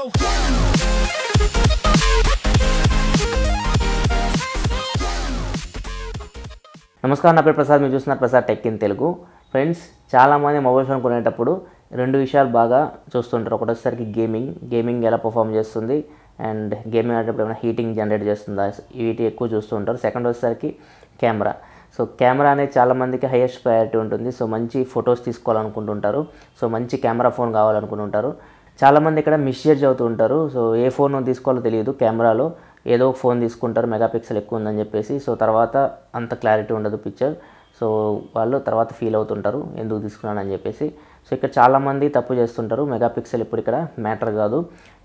నమస్కారం, నా పేరు ప్రసాద్. మీరు చూస్తున్నారు Prasad tech in Telugu. Friends, చాలామంది మొబైల్ ఫోన్ కొనేటప్పుడు రెండు విషయాలు బాగా చూస్తుంటారు. ఒకటి వచ్చేసరికి గేమింగ్ ఎలా పర్ఫామ్ చేస్తుంది అండ్ గేమింగ్ ఆడేటప్పుడు ఏమైనా హీటింగ్ జనరేట్ చేస్తుందా, వీటి ఎక్కువ చూస్తూ ఉంటారు. సెకండ్ వచ్చేసరికి కెమెరా. సో కెమెరా అనేది చాలామందికి హైయెస్ట్ ప్రయారిటీ ఉంటుంది. సో మంచి ఫొటోస్ తీసుకోవాలనుకుంటుంటారు. సో మంచి కెమెరా ఫోన్ కావాలనుకుంటుంటారు. చాలామంది ఇక్కడ మిస్యూజ్ అవుతూ ఉంటారు. సో ఏ ఫోన్ తీసుకోవాలో తెలియదు. కెమెరాలో ఏదో ఒక ఫోన్ తీసుకుంటారు, మెగాపిక్సెల్ ఎక్కువ ఉందని చెప్పేసి. సో తర్వాత అంత క్లారిటీ ఉండదు పిక్చర్. సో వాళ్ళు తర్వాత ఫీల్ అవుతుంటారు ఎందుకు తీసుకున్నానని చెప్పేసి. సో ఇక్కడ చాలామంది తప్పు చేస్తుంటారు. మెగాపిక్సెల్ ఇప్పుడు ఇక్కడ మ్యాటర్ కాదు.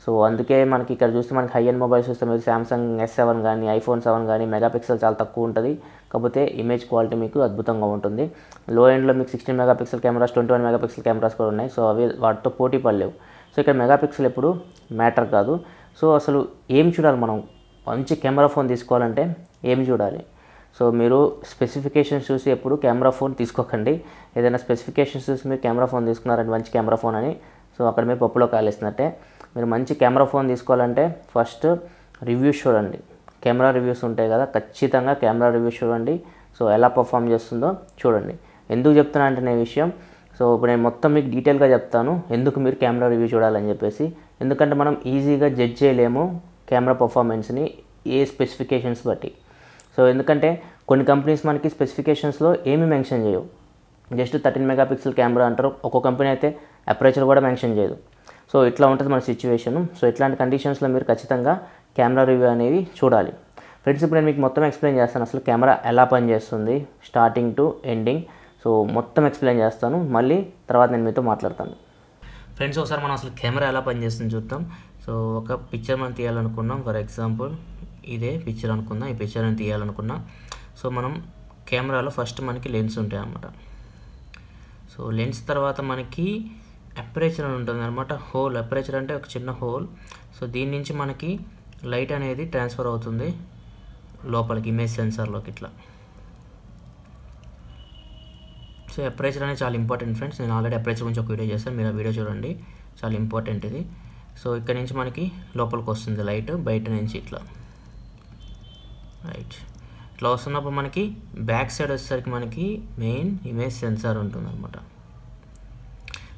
సో అందుకే మనకి ఇక్కడ చూస్తే మనకి హై ఎండ్ మొబైల్స్ చూస్తే మీరు సామ్సంగ్ S7 కానీ ఐఫోన్ 7 కానీ మెగాపిక్సెల్ చాలా తక్కువ ఉంటుంది. కాకపోతే ఇమేజ్ క్వాలిటీ మీకు అద్భుతంగా ఉంటుంది. లో ఎండ్లో మీకు 16 మెగాపిక్సెల్ కెమెరాస్, 21 మెగాపిక్సెల్ కెమెరాస్ కూడా ఉన్నాయి. సో అవి వాటితో పోటీ పడలేవు. సో ఇక్కడ మెగాపిక్సెల్ ఎప్పుడు మ్యాటర్ కాదు. సో అసలు ఏం చూడాలి మనం మంచి కెమెరా ఫోన్ తీసుకోవాలంటే ఏం చూడాలి? సో మీరు స్పెసిఫికేషన్స్ చూసి ఎప్పుడు కెమెరా ఫోన్ తీసుకోకండి. ఏదైనా స్పెసిఫికేషన్స్ చూసి మీరు కెమెరా ఫోన్ తీసుకున్నారంటే మంచి కెమెరా ఫోన్ అని, సో అక్కడ మీరు పప్పులో కాలేసినట్టే. మీరు మంచి కెమెరా ఫోన్ తీసుకోవాలంటే ఫస్ట్ రివ్యూస్ చూడండి. కెమెరా రివ్యూస్ ఉంటాయి కదా, ఖచ్చితంగా కెమెరా రివ్యూస్ చూడండి. సో ఎలా పర్ఫామ్ చేస్తుందో చూడండి. ఎందుకు చెప్తున్నా అంటే నేను విషయం, సో ఇప్పుడు నేను మొత్తం మీకు డీటెయిల్గా చెప్తాను ఎందుకు మీరు కెమెరా రివ్యూ చూడాలని చెప్పేసి. ఎందుకంటే మనం ఈజీగా జడ్జ్ చేయలేము కెమెరా పర్ఫార్మెన్స్ని ఏ స్పెసిఫికేషన్స్ బట్టి. సో ఎందుకంటే కొన్ని కంపెనీస్ మనకి స్పెసిఫికేషన్స్లో ఏమీ మెన్షన్ చేయవు. జస్ట్ 13 మెగాపిక్సెల్ కెమెరా అంటారు. ఒక్కో కంపెనీ అయితే అపరేచర్ కూడా మెన్షన్ చేయదు. సో ఇట్లా ఉంటుంది మన సిచ్యువేషను. సో ఇట్లాంటి కండిషన్స్లో మీరు ఖచ్చితంగా కెమెరా రివ్యూ అనేవి చూడాలి. ఫ్రెండ్స్, ఇప్పుడు నేను మీకు మొత్తం ఎక్స్ప్లెయిన్ చేస్తాను అసలు కెమెరా ఎలా పనిచేస్తుంది స్టార్టింగ్ టు ఎండింగ్. సో మొత్తం ఎక్స్ప్లెయిన్ చేస్తాను, మళ్ళీ తర్వాత నేను మీతో మాట్లాడతాను. ఫ్రెండ్స్, ఒకసారి మనం అసలు కెమెరా ఎలా పనిచేస్తుంది చూద్దాం. సో ఒక పిక్చర్ మనం తీయాలనుకున్నాం. ఫర్ ఎగ్జాంపుల్ ఇదే పిక్చర్ అనుకుందాం. ఈ పిక్చర్ని తీయాలనుకున్నాం. సో మనం కెమెరాలో ఫస్ట్ మనకి లెన్స్ ఉంటాయి అన్నమాట. సో లెన్స్ తర్వాత మనకి అపరేచర్ అని ఉంటుంది అనమాట. హోల్, అపరేచర్ అంటే ఒక చిన్న హోల్. సో దీని నుంచి మనకి లైట్ అనేది ట్రాన్స్ఫర్ అవుతుంది లోపలికి ఇమేజ్ సెన్సార్లోకి ఇట్లా. సో అపరేచర్ అనేది చాలా ఇంపార్టెంట్ ఫ్రెండ్స్. నేను ఆల్రెడీ అపరేచర్ గురించి ఒక వీడియో చేస్తాను, మీరు ఆ వీడియో చూడండి, చాలా ఇంపార్టెంట్ ఇది. సో ఇక్కడ నుంచి మనకి లోపలికి వస్తుంది లైట్, బయట నుంచి ఇట్లా రైట్ ఇట్లా వస్తున్నప్పుడు మనకి బ్యాక్ సైడ్ వచ్చేసరికి మనకి మెయిన్ ఇమేజ్ సెన్సార్ ఉంటుంది అనమాట.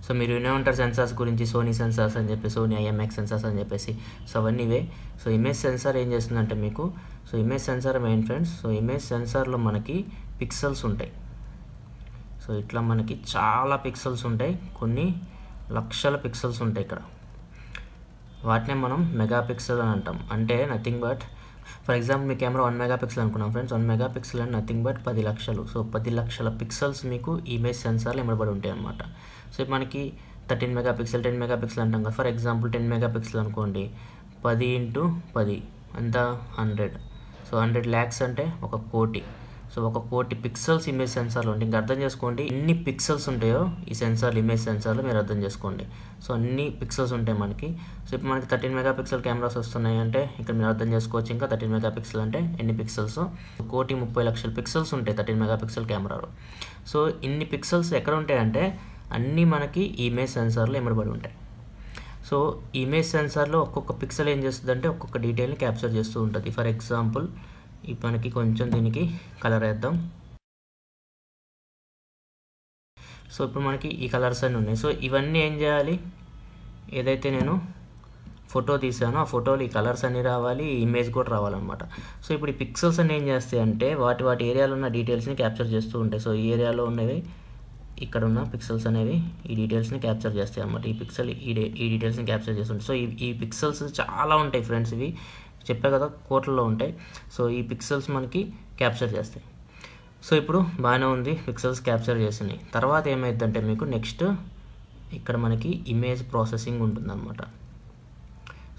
సో మీరు వినే ఉంటారు సెన్సార్స్ గురించి, సోనీ సెన్సార్స్ అని చెప్పి, సోనీ IMX సెన్సార్స్ అని చెప్పేసి. సో అవన్నీ ఇవే. సో ఇమేజ్ సెన్సార్ ఏం చేస్తుందంటే మీకు, so image sensor main friends. So image సెన్సార్లో మనకి పిక్సెల్స్ ఉంటాయి. సో ఇట్లా మనకి చాలా పిక్సెల్స్ ఉంటాయి, కొన్ని లక్షల పిక్సెల్స్ ఉంటాయి ఇక్కడ. వాటినే మనం మెగాపిక్సెల్ అని అంటాం. అంటే nothing but, for example me camera 1 megapixel అనుకున్నాం ఫ్రెండ్స్. 1 మెగాపిక్సెల్ అంటే నథింగ్ బట్ 10 లక్షలు. సో 10 లక్షల పిక్సెల్స్ మీకు ఇమేజ్ సెన్సార్లు ఇమ్మడబడి ఉంటాయి అన్నమాట. సో ఇప్పుడు మనకి 13 మెగాపిక్సెల్ 10 మెగాపిక్సెల్ అంటాం కదా. ఫర్ ఎగ్జాంపుల్ 10 మెగాపిక్సెల్ అనుకోండి, 10 × 10 అంత 100. సో 100 lakhs అంటే 1 కోటి. సో 1 కోటి పిక్సెల్స్ ఇమేజ్ సెన్సార్లో ఉంటాయి. ఇంకా అర్థం చేసుకోండి ఎన్ని పిక్సెల్స్ ఉంటాయో ఈ సెన్సార్లు, ఇమేజ్ సెన్సార్లు మీరు అర్థం చేసుకోండి. సో అన్ని పిక్సెల్స్ ఉంటాయి మనకి. సో ఇప్పుడు మనకి 13 మెగాపిక్సెల్ కెమెరాస్ వస్తున్నాయి అంటే ఇక్కడ మీరు అర్థం చేసుకోవచ్చు ఇంకా 13 మెగాపిక్సెల్ అంటే ఎన్ని పిక్సెల్స్. 1,30,00,000 పిక్సెల్స్ ఉంటాయి 13 మెగాపిక్సెల్ కెమెరాలో. సో ఇన్ని పిక్సెల్స్ ఎక్కడ ఉంటాయంటే అన్నీ మనకి ఇమేజ్ సెన్సార్లో ఇమ్మడబడి ఉంటాయి. సో ఇమేజ్ సెన్సార్లో ఒక్కొక్క పిక్సెల్ ఏం చేస్తుందంటే ఒక్కొక్క డీటెయిల్ని క్యాప్చర్ చేస్తూ ఉంటుంది. ఫర్ ఎగ్జాంపుల్ ఇప్పుడు మనకి కొంచెం దీనికి కలర్ వేద్దాం. సో ఇప్పుడు మనకి ఈ కలర్స్ అన్నీ ఉన్నాయి. సో ఇవన్నీ ఏం చేయాలి, ఏదైతే నేను ఫోటో తీసానో ఆ ఫోటోలో ఈ కలర్స్ అన్నీ రావాలి, ఈ ఇమేజ్ కూడా రావాలన్నమాట. సో ఇప్పుడు ఈ పిక్సెల్స్ అన్నీ ఏం చేస్తాయి అంటే వాటి ఏరియాలో ఉన్న డీటెయిల్స్ని క్యాప్చర్ చేస్తూ ఉంటాయి. సో ఈ ఏరియాలో ఉన్నవి, ఇక్కడ ఉన్న పిక్సెల్స్ అనేవి ఈ డీటెయిల్స్ని క్యాప్చర్ చేస్తాయి అన్నమాట. ఈ పిక్సెల్ ఈ డీటెయిల్స్ని క్యాప్చర్ చేస్తుంటాయి. సో ఈ పిక్సెల్స్ చాలా ఉంటాయి ఫ్రెండ్స్. ఇవి చెప్పా కదా కోట్లలో ఉంటాయి. సో ఈ పిక్సెల్స్ మనకి క్యాప్చర్ చేస్తాయి. సో ఇప్పుడు బాగానే ఉంది, పిక్సెల్స్ క్యాప్చర్ చేసినాయి. తర్వాత ఏమైందంటే మీకు నెక్స్ట్ ఇక్కడ మనకి ఇమేజ్ ప్రాసెసింగ్ ఉంటుందన్నమాట.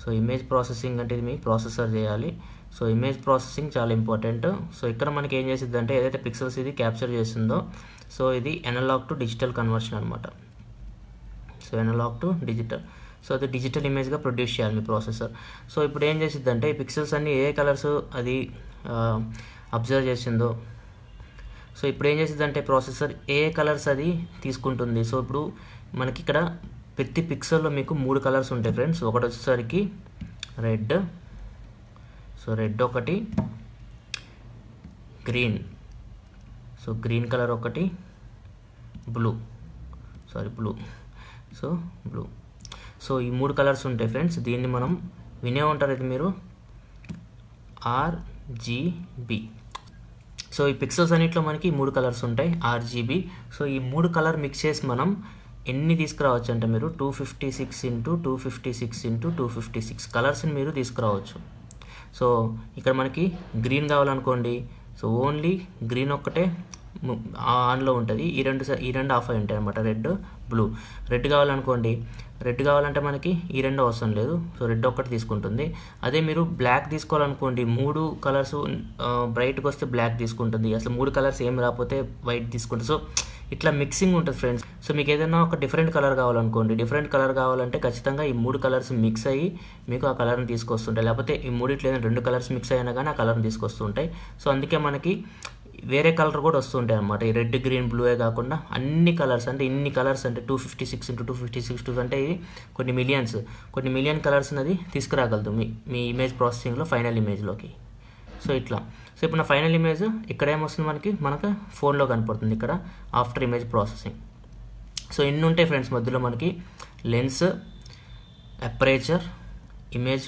సో ఇమేజ్ ప్రాసెసింగ్ అంటే ఇది మీ ప్రాసెసర్ చేయాలి. సో ఇమేజ్ ప్రాసెసింగ్ చాలా ఇంపార్టెంట్. సో ఇక్కడ మనకి ఏం చేసిద్ది అంటే ఏదైతే పిక్సెల్స్ ఇది క్యాప్చర్ చేసిందో సో ఇది అనలాగ్ టు డిజిటల్ కన్వర్షన్ అనమాట. So analog to digital. So అది డిజిటల్ ఇమేజ్గా ప్రొడ్యూస్ చేయాలి మీ ప్రాసెసర్. సో ఇప్పుడు ఏం చేసిద్దంటే ఈ పిక్సెల్స్ అన్నీ ఏ కలర్స్ అది అబ్జర్వ్ చేసిందో, సో ఇప్పుడు ఏం చేసిద్దంటే ప్రాసెసర్ ఏ కలర్స్ అది తీసుకుంటుంది. సో ఇప్పుడు మనకి ఇక్కడ ప్రతి పిక్సెల్లో మీకు 3 కలర్స్ ఉంటాయి ఫ్రెండ్స్. ఒకటి వచ్చేసరికి రెడ్, సో రెడ్ ఒకటి, గ్రీన్, సో గ్రీన్ కలర్ ఒకటి, బ్లూ, సో బ్లూ. సో ఈ 3 కలర్స్ ఉంటాయి ఫ్రెండ్స్. దీన్ని మనం వినే ఉంటారు ఇది మీరు, RGB. సో ఈ పిక్సెల్స్ అన్నింటిలో మనకి 3 కలర్స్ ఉంటాయి, RGB. సో ఈ 3 కలర్ మిక్స్ చేసి మనం ఎన్ని తీసుకురావచ్చు అంటే మీరు 256 × 256 × 256 కలర్స్ని మీరు తీసుకురావచ్చు. సో ఇక్కడ మనకి గ్రీన్ కావాలనుకోండి, సో ఓన్లీ గ్రీన్ ఒక్కటే ఆన్లో ఉంటుంది, ఈ రెండు ఆఫ్ అయి ఉంటాయి అనమాట, రెడ్ బ్లూ. రెడ్ కావాలనుకోండి, రెడ్ కావాలంటే మనకి ఈ రెండు అవసరం లేదు, సో రెడ్ ఒక్కటి తీసుకుంటుంది. అదే మీరు బ్లాక్ తీసుకోవాలనుకోండి, 3 కలర్స్ బ్రైట్గా వస్తే బ్లాక్ తీసుకుంటుంది, అసలు 3 కలర్స్ ఏం రాకపోతే వైట్ తీసుకుంటుంది. సో ఇట్లా మిక్సింగ్ ఉంటుంది ఫ్రెండ్స్. సో మీకు ఏదైనా ఒక డిఫరెంట్ కలర్ కావాలనుకోండి, డిఫరెంట్ కలర్ కావాలంటే ఖచ్చితంగా ఈ 3 కలర్స్ మిక్స్ అయ్యి మీకు ఆ కలర్ని తీసుకొస్తుంటాయి, లేకపోతే ఈ 3 ఏదైనా 2 కలర్స్ మిక్స్ అయినా కానీ ఆ కలర్ని తీసుకొస్తుంటాయి. సో అందుకే మనకి వేరే కలర్ కూడా వస్తుంటాయి అన్నమాట, ఈ రెడ్ గ్రీన్ బ్లూయే కాకుండా అన్ని కలర్స్, అంటే ఇన్ని కలర్స్ అంటే 256 × 256 అంటే ఇది కొన్ని మిలియన్ కలర్స్ అనేది తీసుకురాగలదు మీ ఇమేజ్ ప్రాసెసింగ్లో ఫైనల్ ఇమేజ్లోకి. సో ఇట్లా. సో ఇప్పుడు నా ఫైనల్ ఇమేజ్ ఇక్కడ ఏమొస్తుంది మనకు ఫోన్లో కనపడుతుంది, ఇక్కడ ఆఫ్టర్ ఇమేజ్ ప్రాసెసింగ్. సో ఇన్ని ఉంటాయి ఫ్రెండ్స్ మధ్యలో మనకి లెన్స్, అపరేచర్, ఇమేజ్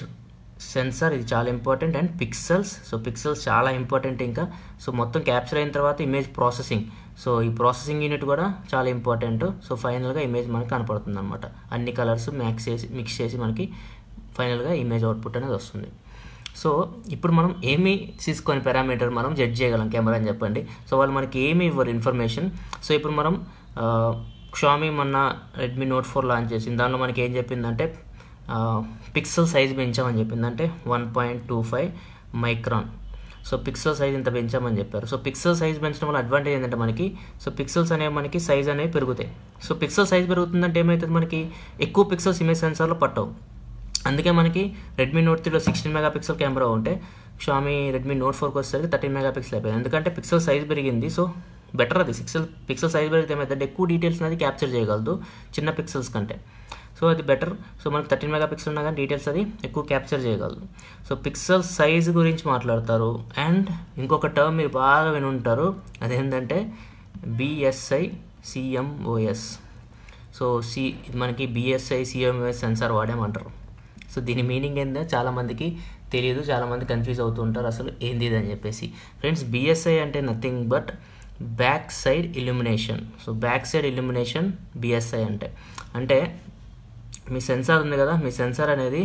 సెన్సార్, ఇది చాలా important, and pixels. So pixels చాలా ఇంపార్టెంట్ ఇంకా. సో మొత్తం క్యాప్చర్ అయిన తర్వాత ఇమేజ్ ప్రాసెసింగ్, సో ఈ ప్రాసెసింగ్ యూనిట్ కూడా చాలా ఇంపార్టెంట్. సో ఫైనల్గా ఇమేజ్ మనకు కనపడుతుంది అనమాట, అన్ని కలర్స్ మిక్స్ చేసి మనకి ఫైనల్గా ఇమేజ్ అవుట్పుట్ అనేది వస్తుంది. సో ఇప్పుడు మనం ఏమి తీసుకొని పారామీటర్ మనం జడ్జ్ చేయగలం కెమెరా అని చెప్పండి. సో వాళ్ళు మనకి ఏమి ఇవ్వరు ఇన్ఫర్మేషన్. సో ఇప్పుడు మనం షామీ మొన్న రెడ్మీ నోట్ 4 లాంచ్ చేసింది, దానిలో మనకి ఏం చెప్పిందంటే పిక్సెల్ సైజ్ పెంచామని చెప్పింది, అంటే 1.25 మైక్రాన్. సో పిక్సెల్ సైజ్ ఇంత పెంచామని చెప్పారు. సో పిక్సెల్ సైజ్ పెంచడం వల్ల అడ్వాంటేజ్ ఏంటంటే మనకి, సో పిక్సెల్స్ అనేవి మనకి సైజ్ అనేవి పెరుగుతాయి. సో పిక్సెల్ సైజ్ పెరుగుతుందంటే ఏమవుతుంది, మనకి ఎక్కువ పిక్సెల్స్ ఇమేజ్ సెన్సార్లో పట్టవు. అందుకే మనకి రెడ్మీ నోట్ 3లో 16 మెగాపిక్సెల్ కెమెరా ఉంటే షామీ రెడ్మీ నోట్ 4కి వచ్చేసరికి 13 మెగాపిక్సెల్ అయిపోయింది. ఎందుకంటే పిక్సెల్ సైజ్ పెరిగింది. సో బెటర్ అది, పిక్సెల్ సైజ్ పెరిగితే ఏమైందంటే ఎక్కువ డీటెయిల్స్ అనేది క్యాప్చర్ చేయగలదు చిన్న పిక్సెల్స్ కంటే. సో అది బెటర్. సో మనకి 13 మెగాపిక్సెల్ ఉన్నా కానీ డీటెయిల్స్ అది ఎక్కువ క్యాప్చర్ చేయగలదు. సో పిక్సెల్ సైజ్ గురించి మాట్లాడతారు. అండ్ ఇంకొక టర్మ్ మీరు బాగా విని ఉంటారు, అదేంటంటే BSI CMOS. సో మనకి BSI CMOS సెన్సార్ వాడామంటారు. సో దీని మీనింగ్ ఏంటో చాలామందికి తెలియదు, చాలామంది కన్ఫ్యూజ్ అవుతూ ఉంటారు అసలు ఏంది అని చెప్పేసి. ఫ్రెండ్స్ BSI అంటే nothing but back side illumination. So back side illumination BSI అంటే మీ సెన్సార్ ఉంది కదా, మీ సెన్సార్ అనేది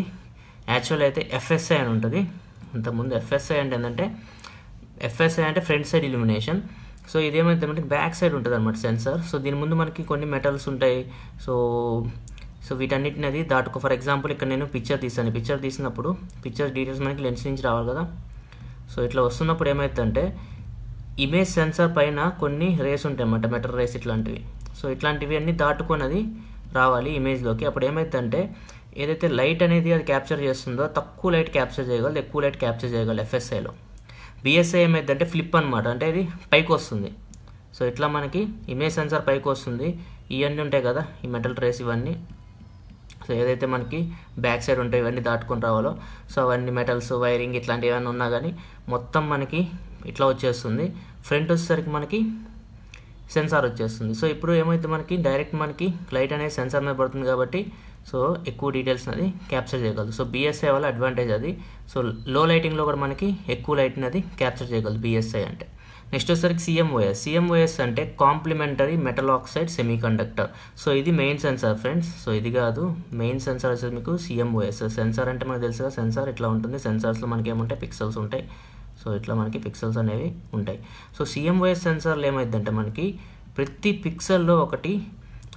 యాక్చువల్ అయితే FSI అని ఉంటుంది. అంతకుముందు FSI అంటే ఏంటంటే, FSI అంటే ఫ్రంట్ సైడ్ ఇల్యూమినేషన్. సో ఇదేమైతే మనకి బ్యాక్ సైడ్ ఉంటుంది అనమాట సెన్సార్. సో దీని ముందు మనకి కొన్ని మెటల్స్ ఉంటాయి. సో వీటన్నిటిని అది ఫర్ ఎగ్జాంపుల్ ఇక్కడ నేను పిక్చర్ తీసాను, పిక్చర్ తీసినప్పుడు పిక్చర్ డీటెయిల్స్ మనకి లెన్స్ నుంచి రావాలి కదా. సో ఇట్లా వస్తున్నప్పుడు ఏమవుతుందంటే ఇమేజ్ సెన్సార్ పైన కొన్ని రేస్ ఉంటాయి అన్నమాట, మెటల్ రేస్ ఇట్లాంటివి. సో ఇట్లాంటివి అన్నీ దాటుకొని అది రావాలి ఇమేజ్లోకి. అప్పుడు ఏమవుతుందంటే ఏదైతే లైట్ అనేది అది క్యాప్చర్ చేస్తుందో తక్కువ లైట్ క్యాప్చర్ చేయగలదు, ఎక్కువ లైట్ క్యాప్చర్ చేయగలదు FSIలో. BSI ఏమైందంటే ఫ్లిప్ అనమాట, అంటే ఇది పైకి వస్తుంది. సో ఇట్లా మనకి ఇమేజ్ సెన్సార్ పైకి వస్తుంది, ఇవన్నీ ఉంటాయి కదా ఈ మెటల్ రేస్ ఇవన్నీ. సో ఏదైతే మనకి బ్యాక్ సైడ్ ఉంటాయి ఇవన్నీ దాటుకొని రావాలో, సో అవన్నీ మెటల్స్ వైరింగ్ ఇట్లాంటివి ఏమైనా ఉన్నా కానీ మొత్తం మనకి ఇట్లా వచ్చేస్తుంది. ఫ్రంట్ వచ్చేసరికి మనకి సెన్సార్ వచ్చేస్తుంది. సో ఇప్పుడు ఏమైతే మనకి డైరెక్ట్ మనకి లైట్ అనేది సెన్సార్ మీద పడుతుంది కాబట్టి సో ఎక్కువ డీటెయిల్స్ అనేది క్యాప్చర్ చేయగలదు. సో BSI వల్ల అడ్వాంటేజ్ అది. సో లో లైటింగ్లో కూడా మనకి ఎక్కువ లైట్ అనేది క్యాప్చర్ చేయగలదు BSI అంటే. నెక్స్ట్ వచ్చేసరికి CMOS అంటే complementary metal oxide semiconductor. So ఇది మెయిన్ సెన్సార్ ఫ్రెండ్స్. సో ఇది కాదు, మెయిన్ సెన్సార్ వచ్చేసి మీకు CMOS. సెన్సార్ అంటే మనకు తెలుసు కదా, సెన్సార్ ఇట్లా ఉంటుంది. సెన్సార్స్లో మనకి ఏముంటాయి, పిక్సెల్స్ ఉంటాయి. సో ఇట్లా మనకి పిక్సెల్స్ అనేవి ఉంటాయి. సో CMOS సెన్సార్లో ఏమైందంటే మనకి ప్రతి పిక్సెల్లో ఒకటి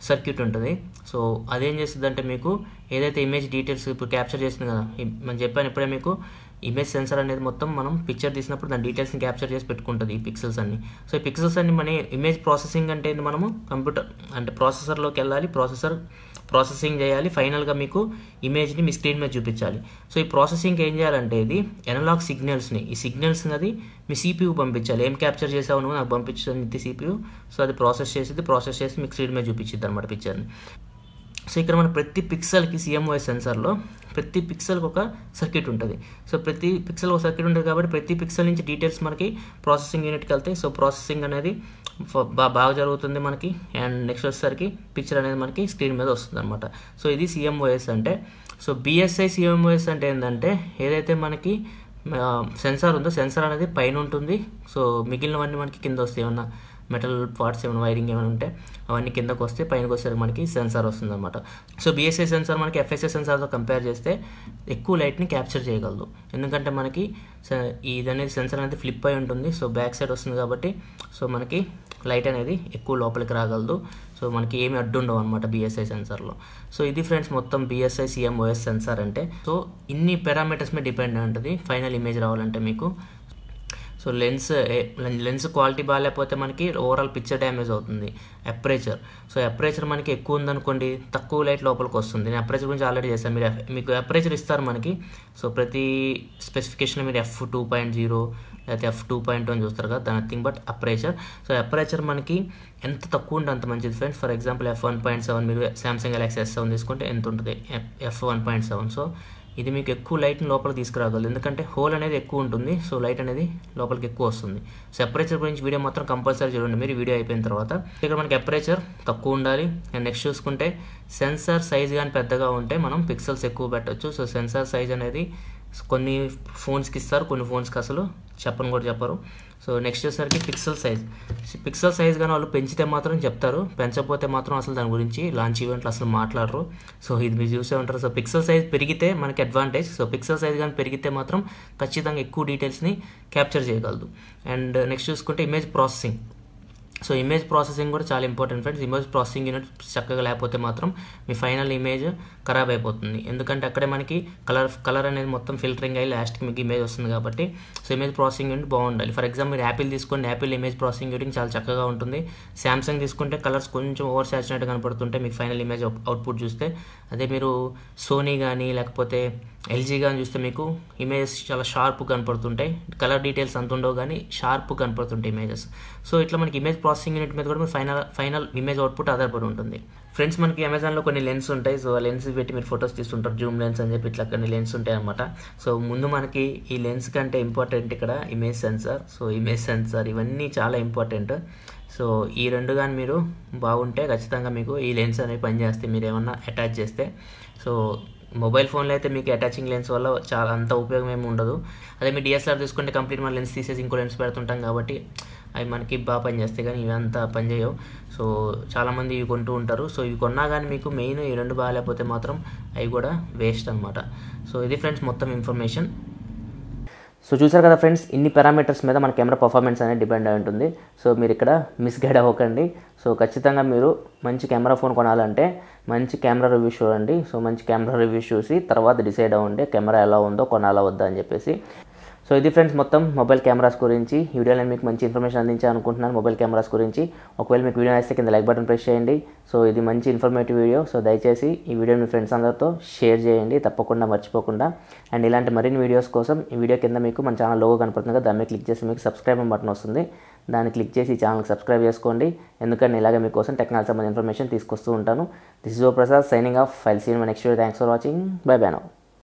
సర్క్యూట్ ఉంటుంది. సో అదేం చేస్తుందంటే మీకు ఏదైతే ఇమేజ్ డీటెయిల్స్ ఇప్పుడు క్యాప్చర్ చేస్తుంది కదా, మనం చెప్పాను ఇప్పుడే మీకు ఇమేజ్ సెన్సార్ అనేది మొత్తం మనం పిక్చర్ తీసినప్పుడు దాని డీటెయిల్స్ని క్యాప్చర్ చేసి పెట్టుకుంటుంది ఈ పిక్సెల్స్ అన్ని. సో ఈ పిక్సెల్స్ అన్ని మన ఇమేజ్ ప్రాసెసింగ్ అంటే మనము కంప్యూటర్ అంటే ప్రాసెసర్లోకి వెళ్ళాలి, ప్రాసెసింగ్ చేయాలి, ఫైనల్గా మీకు ఇమేజ్ని మీ స్క్రీన్ మీద చూపించాలి. సో ఈ ప్రాసెసింగ్ ఏం చేయాలంటే ఇది ఎనలాగ్ సిగ్నల్స్ని, ఈ సిగ్నల్స్ని అది మీ CPU పంపించాలి. ఏం క్యాప్చర్ చేసావు నువ్వు నాకు పంపించింది CPU. సో అది ప్రాసెస్ చేసి మీకు స్క్రీన్ మీద చూపించిద్ది అనమాట పిక్చర్ని. సో ఇక్కడ మన ప్రతి పిక్సెల్కి CMOS సెన్సార్లో ప్రతి పిక్సెల్కి ఒక సర్క్యూట్ ఉంటుంది. సో ప్రతి పిక్సెల్ ఒక సర్క్యూట్ ఉంటుంది కాబట్టి ప్రతి పిక్సెల్ నుంచి డీటెయిల్స్ మనకి ప్రాసెసింగ్ యూనిట్కి వెళ్తాయి. సో ప్రాసెసింగ్ అనేది బాగా జరుగుతుంది మనకి. అండ్ నెక్స్ట్ వచ్చేసరికి పిక్చర్ అనేది మనకి స్క్రీన్ మీద వస్తుంది అనమాట. సో ఇది CMOS అంటే. సో BSI CMOS అంటే ఏంటంటే ఏదైతే మనకి సెన్సార్ ఉందో సెన్సార్ అనేది పైన ఉంటుంది. సో మిగిలినవన్నీ మనకి కింద వస్తాయి. ఏమన్నా మెటల్ పార్ట్స్ ఏమైనా వైరింగ్ ఏమైనా ఉంటే అవన్నీ కిందకు వస్తే పైనకి వచ్చేసరికి మనకి సెన్సార్ వస్తుంది అనమాట. సో BSI సెన్సార్ మనకి FSI సెన్సార్తో కంపేర్ చేస్తే ఎక్కువ లైట్ని క్యాప్చర్ చేయగలదు. ఎందుకంటే మనకి ఇది అనేది సెన్సార్ అనేది ఫ్లిప్ అయి ఉంటుంది. సో బ్యాక్ సైడ్ వస్తుంది కాబట్టి సో మనకి లైట్ అనేది ఎక్కువ లోపలికి రాగలదు. సో మనకి ఏమి అడ్డు ఉండవు అనమాట BSI సెన్సార్లో. సో ఇది ఫ్రెండ్స్ మొత్తం BSI CMOS సెన్సార్ అంటే. సో ఇన్ని పారామీటర్స్ మీద డిపెండ్ అయి ఉంటుంది ఫైనల్ ఇమేజ్ రావాలంటే మీకు. సో లెన్స్ క్వాలిటీ బాగాలేకపోతే మనకి ఓవరాల్ పిక్చర్ డ్యామేజ్ అవుతుంది. అపరేచర్, సో అపరేచర్ మనకి ఎక్కువ ఉందనుకోండి తక్కువ లైట్ లోపలికి వస్తుంది. నేను అపరేచర్ గురించి ఆల్రెడీ చేశాను. మీకు అపరేచర్ ఇస్తారు మనకి. సో ప్రతి స్పెసిఫికేషన్ మీరు f2.0 లేకపోతే f2.1 అని చూస్తారు కదా, nothing but aperture. So aperture మనకి ఎంత తక్కువ ఉంటే అంత మంచిది ఫ్రెండ్స్. ఫర్ ఎగ్జాంపుల్ f1.7 మీరు Samsung Galaxy S7 తీసుకుంటే ఎంత ఉంటుంది, f1.7. సో ఇది మీకు ఎక్కువ లైట్ని లోపలికి తీసుకురాగలదు, ఎందుకంటే హోల్ అనేది ఎక్కువ ఉంటుంది. సో లైట్ అనేది లోపలికి ఎక్కువ వస్తుంది. సో అపరేచర్ గురించి వీడియో మాత్రం కంపల్సరీ చూడండి మీరు వీడియో అయిపోయిన తర్వాత. ఇక్కడ మనకి అపరేచర్ తక్కువ ఉండాలి. అండ్ నెక్స్ట్ చూసుకుంటే సెన్సార్ సైజ్ కానీ పెద్దగా ఉంటే మనం పిక్సెల్స్ ఎక్కువ పెట్టవచ్చు. సో సెన్సార్ సైజ్ అనేది కొన్ని ఫోన్స్కి ఇస్తారు, కొన్ని ఫోన్స్కి అసలు కూడా చెప్పరు. సో నెక్స్ట్ వచ్చేసరికి పిక్సెల్ సైజ్ కానీ వాళ్ళు పెంచితే మాత్రం చెప్తారు, పెంచకపోతే మాత్రం అసలు దాని గురించి లాంచ్ ఈవెంట్లు అసలు మాట్లాడరు. సో ఇది మీరు చూసే ఉంటారు. సో పిక్సెల్ సైజ్ పెరిగితే మనకి అడ్వాంటేజ్. సో పిక్సెల్ సైజ్ కానీ పెరిగితే మాత్రం ఖచ్చితంగా ఎక్కువ డీటెయిల్స్ని క్యాప్చర్ చేయగలదు. అండ్ నెక్స్ట్ చూసుకుంటే image processing. So image processing కూడా చాలా important friends. Image processing unit చక్కగా లేకపోతే మాత్రం మీ ఫైనల్ ఇమేజ్ ఖరాబ్ అయిపోతుంది. ఎందుకంటే అక్కడే మనకి కలర్ అనేది మొత్తం ఫిల్టరింగ్ అయ్యి లాస్ట్కి మీకు ఇమేజ్ వస్తుంది కాబట్టి సో ఇమేజ్ ప్రాసెసింగ్ యూనిట్ బాగుండాలి. ఫర్ ఎగ్జాంపుల్ మీరు యాపిల్ తీసుకోండి, యాపిల్ ఇమేజ్ ప్రాసెసింగ్ యూనిట్ చాలా చక్కగా ఉంటుంది. శాంసంగ్ తీసుకుంటే కలర్స్ కొంచెం ఓవర్ సాచురేట్ కనపడుతుంటే మీకు ఫైనల్ ఇమేజ్ అవుట్పుట్ చూస్తే. అదే మీరు సోనీ కానీ లేకపోతే LG కానీ చూస్తే మీకు ఇమేజెస్ చాలా షార్ప్ కనపడుతుంటాయి. కలర్ డీటెయిల్స్ అంత ఉండవు కానీ షార్ప్ కనపడుతుంటాయి ఇమేజెస్. సో ఇట్లా మనకి ఇమేజ్ ప్రాసెసింగ్ యూనిట్ మీద కూడా మీరు ఫైనల్ ఇమేజ్ అవుట్పుట్ ఆధారపడి ఉంటుంది. ఫ్రెండ్స్ మనకి అమెజాన్లో కొన్ని లెన్స్ ఉంటాయి. సో ఆ లెన్స్ పెట్టి మీరు ఫొటోస్ తీస్తుంటారు, జూమ్ లెన్స్ అని చెప్పి ఇట్లా కొన్ని లెన్స్ ఉంటాయి అనమాట. సో ముందు మనకి ఈ లెన్స్ కంటే ఇంపార్టెంట్ ఇక్కడ image censor. So image censor ఇవన్నీ చాలా ఇంపార్టెంట్. సో ఈ రెండు కానీ మీరు బాగుంటే ఖచ్చితంగా మీకు ఈ లెన్స్ అనేవి పనిచేస్తాయి మీరు ఏమన్నా అటాచ్ చేస్తే. సో మొబైల్ ఫోన్లో అయితే మీకు అటాచింగ్ లెన్స్ వల్ల చాలా అంత ఉపయోగం ఏమి ఉండదు. అదే మీ DSLR తీసుకుంటే కంప్లీట్ మన లెన్స్ తీసేసి ఇంకో లెన్స్ పెడుతుంటాం కాబట్టి అవి మనకి బాగా పనిచేస్తాయి, కానీ ఇవి అంతా పనిచేయవు. సో చాలామంది ఇవి కొంటూ ఉంటారు. సో ఇవి కొన్నా కానీ మీకు మెయిన్ ఈ రెండు బాగాలేకపోతే మాత్రం అవి కూడా వేస్ట్ అనమాట. సో ఇది ఫ్రెండ్స్ మొత్తం ఇన్ఫర్మేషన్. సో చూసారు కదా ఫ్రెండ్స్, ఇన్ని పారామీటర్స్ మీద మన కెమెరా పర్ఫార్మెన్స్ అనేది డిపెండ్ అయి ఉంటుంది. సో మీరు ఇక్కడ మిస్గైడ్ అవ్వకండి. సో ఖచ్చితంగా మీరు మంచి కెమెరా ఫోన్ కొనాలంటే మంచి కెమెరా రివ్యూస్ చూడండి. సో మంచి కెమెరా రివ్యూస్ చూసి తర్వాత డిసైడ్ అవ్వండి కెమెరా ఎలా ఉందో కొనాలా వద్దా అని చెప్పేసి. సో ఇది ఫ్రెండ్స్ మొత్తం మొబైల్ కెమెరాస్ గురించి ఈ వీడియోలో నేను మీకు మంచి ఇన్ఫర్మేషన్ అందించాను అనుకుంటున్నాను మొబైల్ కెమెరాస్ గురించి. ఒకవేళ మీకు వీడియో నచ్చితే కింద లైక్ బటన్ ప్రెస్ చేయండి. సో ఇది మంచి ఇన్ఫర్మేటివ్ వీడియో. సో దయచేసి ఈ వీడియో మీ ఫ్రెండ్స్ అందరితో షేర్ చేయండి తప్పకుండా మర్చిపోకుండా. అండ్ ఇలాంటి మరిన్ని వీడియోస్ కోసం ఈ వీడియో కింద మీకు మన ఛానల్ లోగో కనపడుతుంది కదా, దాన్ని క్లిక్ చేసి మీకు సబ్స్క్రైబ్ బటన్ వస్తుంది, దాన్ని క్లిక్ చేసి ఈ ఛానల్కి సబ్స్క్రైబ్ చేసుకోండి. ఎందుకంటే ఇలాగే మీకోసం టెక్నాలజీ సంబంధించిన ఇన్ఫర్మేషన్ తీసుకొస్తూ ఉంటాను. This is O Prasad signing off. I'll see you in my next video. Thanks for watching. Bye bye now.